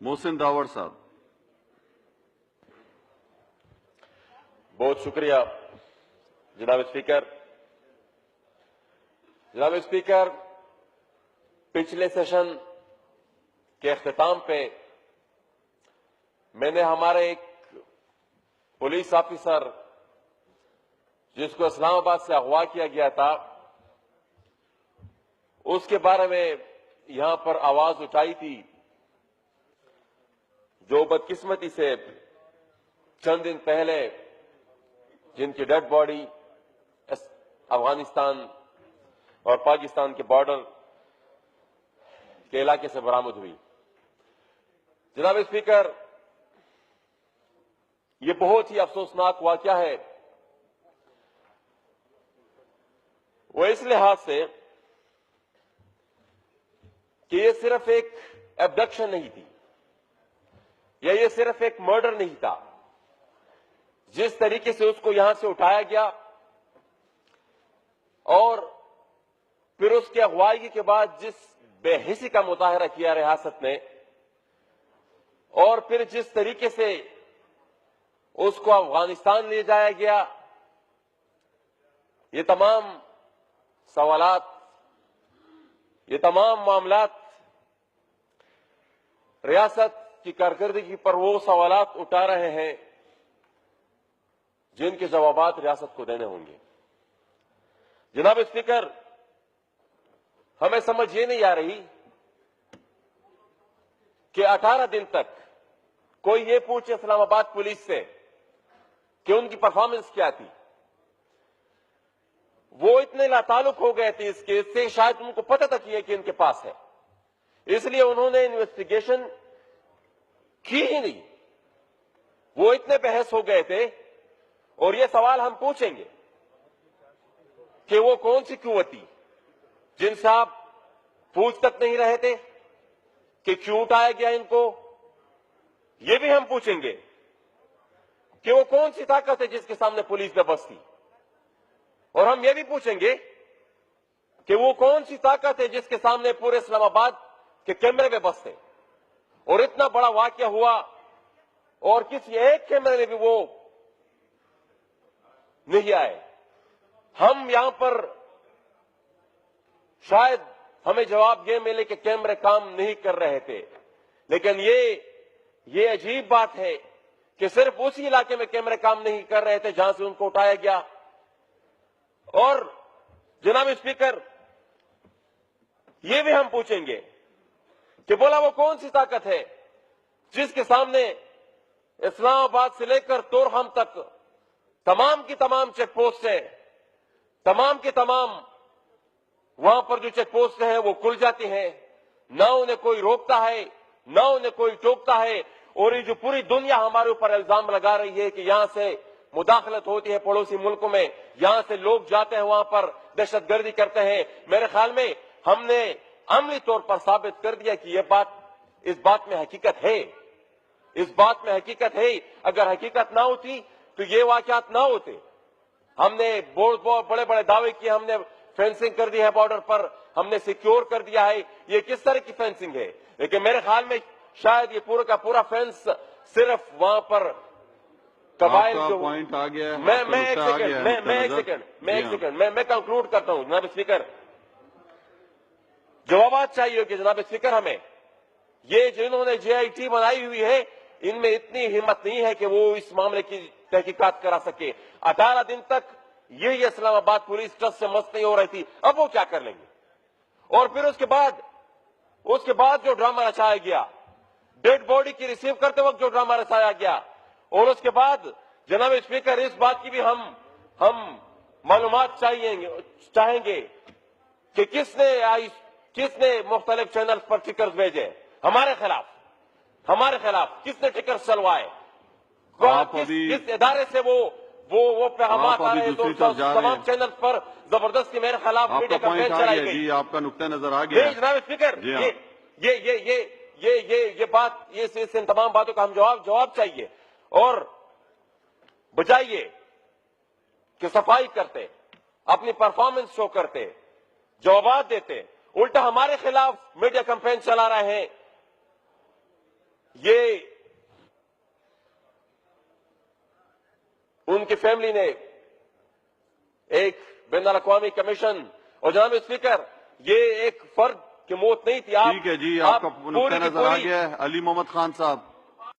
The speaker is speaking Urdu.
محسن داوڑ صاحب. بہت شکریہ جناب اسپیکر. جناب اسپیکر، پچھلے سیشن کے اختتام پہ میں نے ہمارے ایک پولیس آفیسر جس کو اسلام آباد سے اغوا کیا گیا تھا اس کے بارے میں یہاں پر آواز اٹھائی تھی، جو بدقسمتی سے چند دن پہلے جن کی ڈیڈ باڈی افغانستان اور پاکستان کے بارڈر کے علاقے سے برآمد ہوئی. جناب اسپیکر، یہ بہت ہی افسوسناک واقعہ ہے. وہ اس لحاظ سے کہ یہ صرف ایک ایبڈکشن نہیں تھی یا یہ صرف ایک مرڈر نہیں تھا. جس طریقے سے اس کو یہاں سے اٹھایا گیا اور پھر اس کے اغوائی کے بعد جس بے حسی کا مظاہرہ کیا ریاست نے اور پھر جس طریقے سے اس کو افغانستان لے جایا گیا، یہ تمام سوالات، یہ تمام معاملات ریاست کی کارکردگی پر وہ سوالات اٹھا رہے ہیں جن کے جوابات ریاست کو دینے ہوں گے. جناب اسپیکر، ہمیں سمجھ یہ نہیں آ رہی کہ 18 دن تک کوئی یہ پوچھے اسلام آباد پولیس سے کہ ان کی پرفارمنس کیا تھی. وہ اتنے لاتعلق ہو گئے تھے اس کیس سے، شاید ان کو پتہ تک یہ کہ ان کے پاس ہے، اس لیے انہوں نے انویسٹیگیشن کی ہی نہیں. وہ اتنے بحث ہو گئے تھے اور یہ سوال ہم پوچھیں گے کہ وہ کون سی قوت تھی جن سے آپ پوچھ تک نہیں رہے تھے کہ کیوں اٹھایا گیا ان کو. یہ بھی ہم پوچھیں گے کہ وہ کون سی طاقت ہے جس کے سامنے پولیس بے بس تھی. اور ہم یہ بھی پوچھیں گے کہ وہ کون سی طاقت ہے جس کے سامنے پورے اسلام آباد کے کیمرے بے بس تھے. اور اتنا بڑا واقعہ ہوا اور کسی ایک کیمرے میں بھی وہ نہیں آئے. ہم یہاں پر شاید ہمیں جواب یہ ملے کہ کیمرے کام نہیں کر رہے تھے، لیکن یہ عجیب بات ہے کہ صرف اسی علاقے میں کیمرے کام نہیں کر رہے تھے جہاں سے ان کو اٹھایا گیا. اور جناب اسپیکر، یہ بھی ہم پوچھیں گے کہ بولا وہ کون سی طاقت ہے جس کے سامنے اسلام آباد سے لے کر تورہم تک تمام کی تمام چیک پوسٹ ہیں، تمام کے تمام وہاں پر جو چیک پوسٹ ہیں وہ کھل جاتی ہیں، نہ انہیں کوئی روکتا ہے نہ انہیں کوئی ٹوکتا ہے. اور یہ جو پوری دنیا ہمارے اوپر الزام لگا رہی ہے کہ یہاں سے مداخلت ہوتی ہے پڑوسی ملکوں میں، یہاں سے لوگ جاتے ہیں وہاں پر دہشت گردی کرتے ہیں. میرے خیال میں ہم نے عملی طور پر ثابت کر دیا کہ اس بات میں حقیقت ہے، اس بات میں حقیقت ہے. اگر حقیقت نہ ہوتی تو یہ واقعات نہ ہوتے. ہم نے بہت بڑے بڑے دعوے کیے، ہم نے فینسنگ کر دی ہے بارڈر پر، ہم نے سیکیور کر دیا ہے. یہ کس طرح کی فینسنگ ہے؟ لیکن میرے خیال میں شاید یہ پورا کا پورا فینس صرف وہاں پر قبائل جو پوائنٹ آ گیا. میں کنکلوڈ کرتا ہوں. جناب اسپیکر، جوابات چاہیے کہ جناب اسپیکر ہمیں یہ جنہوں نے جے آئی ٹی بنائی ہوئی ہے ان میں اتنی ہمت نہیں ہے کہ وہ اس معاملے کی تحقیقات کرا سکے. 18 دن تک یہ اسلام آباد پولیس ٹرسٹ سے مست نہیں ہو رہی تھی، اب وہ کیا کر لیں گے؟ اور پھر اس کے بعد جو ڈرامہ رچایا گیا، ڈیڈ باڈی کی ریسیو کرتے وقت جو ڈرامہ رچایا گیا، اور اس کے بعد جناب اسپیکر اس بات کی بھی ہم معلومات چاہیں گے کہ کس نے مختلف چینلز پر ٹکرز بھیجے ہمارے خلاف کس نے ٹکرز چلوائے، کس ادارے سے وہ پیغامات آ رہے تو تمام چینلز پر زبردستی میرے خلاف میڈیا کمپین چلائی گئی. جی آپ کا نقطہ نظر آ گیا. جناب اسپیکر، یہ بات، ان تمام باتوں کا ہم جواب چاہیے. اور بجائیے کہ صفائی کرتے، اپنی پرفارمنس شو کرتے، جوابات دیتے، الٹا ہمارے خلاف میڈیا کمپین چلا رہے ہیں. یہ ان کی فیملی نے ایک بین الاقوامی کمیشن، اور جناب اسپیکر یہ ایک فرد کی موت نہیں تھی. ٹھیک ہے جی، آپ کا نقطۂ نظر آ گیا ہے. علی محمد خان صاحب.